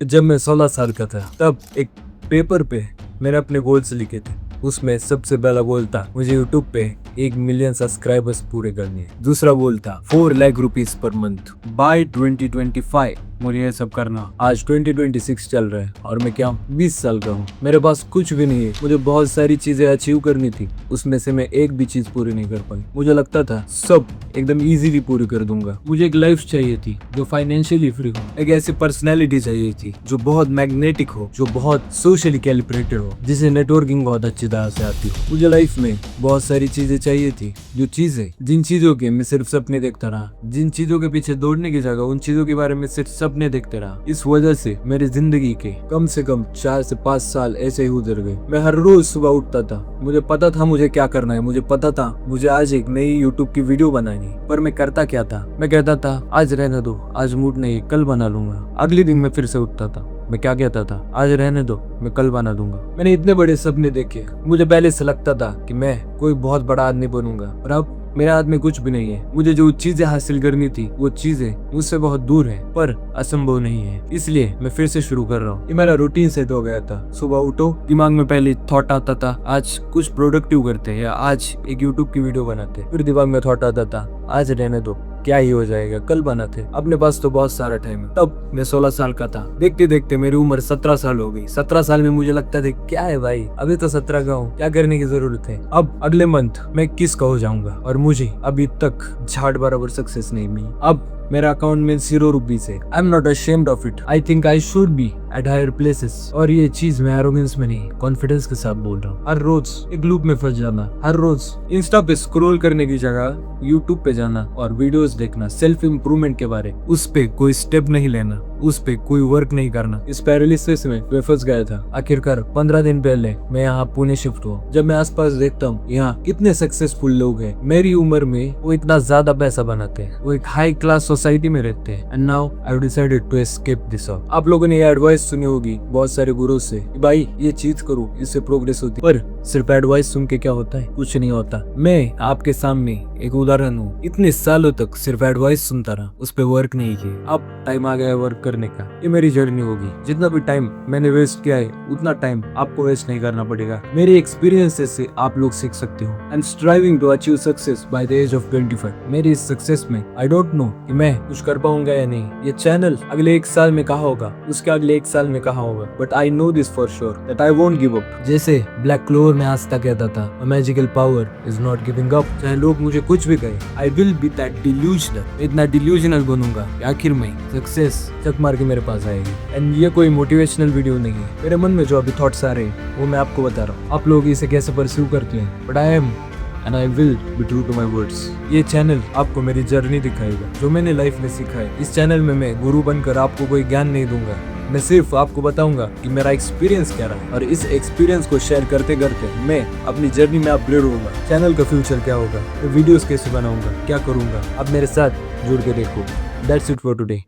जब मैं 16 साल का था तब एक पेपर पे मैंने अपने गोल्स लिखे थे। उसमें सबसे पहला गोल था मुझे यूट्यूब पे 1 मिलियन सब्सक्राइबर्स पूरे करने हैं। दूसरा गोल था 4 lakh rupees per month by 2025 मुझे ये सब करना। आज 2026 चल रहा है और मैं क्या 20 साल का हूँ। मेरे पास कुछ भी नहीं है। मुझे बहुत सारी चीजें अचीव करनी थी, उसमें से मैं एक भी चीज पूरी नहीं कर पाई। मुझे लगता था सब एकदम इजीली पूरी कर दूंगा। मुझे एक लाइफ चाहिए थी जो फाइनेंशियली फ्री हो, एक ऐसी पर्सनैलिटी चाहिए थी जो बहुत मैग्नेटिक हो, जो बहुत सोशली कैलिब्रेटेड हो, जिसे नेटवर्किंग बहुत अच्छी तरह से आती हो। मुझे लाइफ में बहुत सारी चीजें चाहिए थी, जो चीजें जिन चीजों के मैं सिर्फ सपने देखता रहा, जिन चीजों के पीछे दौड़ने की जगह उन चीजों के बारे में सिर्फ सपने देखते रहा। इस वजह से मेरी जिंदगी के कम से कम 4 से 5 साल ऐसे ही गुजर गए। मैं हर रोज सुबह उठता था, मुझे पता था मुझे क्या करना है, मुझे पता था मुझे आज एक नई यूट्यूब की वीडियो बनानी, पर मैं करता क्या था, मैं कहता था आज रहने दो, आज मूड नहीं, कल बना लूंगा। अगले दिन मैं फिर से उठता था, मैं क्या कहता था, आज रहने दो, मैं कल बना दूंगा। मैंने इतने बड़े सपने देखे, मुझे पहले से लगता था कि मैं कोई बहुत बड़ा आदमी बनूंगा, पर अब मेरे हाथ में कुछ भी नहीं है। मुझे जो चीजें हासिल करनी थी वो चीजें मुझसे बहुत दूर है, पर असंभव नहीं है। इसलिए मैं फिर से शुरू कर रहा हूँ। ये मेरा रूटीन सेट हो गया था। सुबह उठो, दिमाग में पहले थॉट आता था आज कुछ प्रोडक्टिव करते हैं या आज एक यूट्यूब की वीडियो बनाते हैं। फिर दिमाग में थॉट आता था आज रहने दो, क्या ही हो जाएगा, कल बनाते, अपने पास तो बहुत सारा टाइम है। तब मैं 16 साल का था। देखते देखते मेरी उम्र 17 साल हो गई। 17 साल में मुझे लगता था क्या है भाई, अभी तो 17 का हूँ, क्या करने की जरूरत है। अब अगले मंथ मैं 21 का हो जाऊंगा और मुझे अभी तक झाड़ बराबर सक्सेस नहीं मिली। अब मेरा अकाउंट में 0 रुपीज है। I am not ashamed of it. I think I should be at higher places. और ये चीज मैं एरोगेंस में नहीं, कॉन्फिडेंस के साथ बोल रहा हूँ। हर रोज एक लूप में फंस जाना, हर रोज इंस्टा पे स्क्रॉल करने की जगह यूट्यूब पे जाना और वीडियोस देखना सेल्फ इम्प्रूवमेंट के बारे, उस पे कोई स्टेप नहीं लेना, उस पे कोई वर्क नहीं करना। इस पैरालिसिस में मैं फंस गया था। आखिरकार 15 दिन पहले मैं यहाँ पुणे शिफ्ट हुआ। जब मैं आसपास देखता हूँ यहाँ कितने सक्सेसफुल लोग हैं मेरी उम्र में, वो इतना ज्यादा पैसा बनाते हैं, वो एक हाई क्लास सोसाइटी में रहते हैं। And now I have decided to escape this all. आप लोगों ने ये एडवाइस सुनी होगी बहुत सारे गुरु से, भाई ये चीज करो, इससे प्रोग्रेस होती है। पर सिर्फ एडवाइस सुन के क्या होता है, कुछ नहीं होता। मैं आपके सामने एक उदाहरण हूँ। इतने सालों तक सिर्फ एडवाइस सुनता रहा, उस पर वर्क नहीं किया। अब टाइम आ गया है वर्क करने का। ये मेरी जर्नी होगी। जितना भी टाइम मैंने वेस्ट किया है उतना टाइम आपको वेस्ट नहीं करना पड़ेगा। मेरे एक्सपीरियंसेस से आप लोग सीख सकते हो। I am striving to achieve success by the age of 25। मेरी इस सक्सेस में आई डोंट नो कि मैं कुछ कर पाऊंगा या नहीं। ये चैनल अगले 1 साल में कहाँ होगा, उसके अगले 1 साल में कहाँ होगा, but I know this for sure that I won't give up. जैसे ब्लैक क्लोवर में आज तक कहता था, a magical power is not giving up. चाहे लोग मुझे कुछ भी कहे, आई विल बी दैट डिल्यूजनल। इतना डिल्यूजनल बनूंगा कि आखिर में सक्सेस चक मार के मेरे पास आएगी। एंड ये कोई मोटिवेशनल वीडियो नहीं है। मेरे मन में जो अभी थॉट्स आ रहे हैं वो मैं आपको बता रहा हूँ। आप लोग इसे कैसे परस्यू करते हैं, but I am and I will be true to my words. ये चैनल आपको मेरी जर्नी दिखाएगा, जो मैंने लाइफ में सीखा है। इस चैनल में मैं गुरु बनकर आपको कोई ज्ञान नहीं दूंगा, मैं सिर्फ आपको बताऊंगा कि मेरा एक्सपीरियंस क्या रहा, और इस एक्सपीरियंस को शेयर करते करते मैं अपनी जर्नी में अपग्रेड होऊंगा। चैनल का फ्यूचर क्या होगा, मैं वीडियोस कैसे बनाऊंगा, क्या करूंगा, आप मेरे साथ जुड़ के देखो। That's it for today.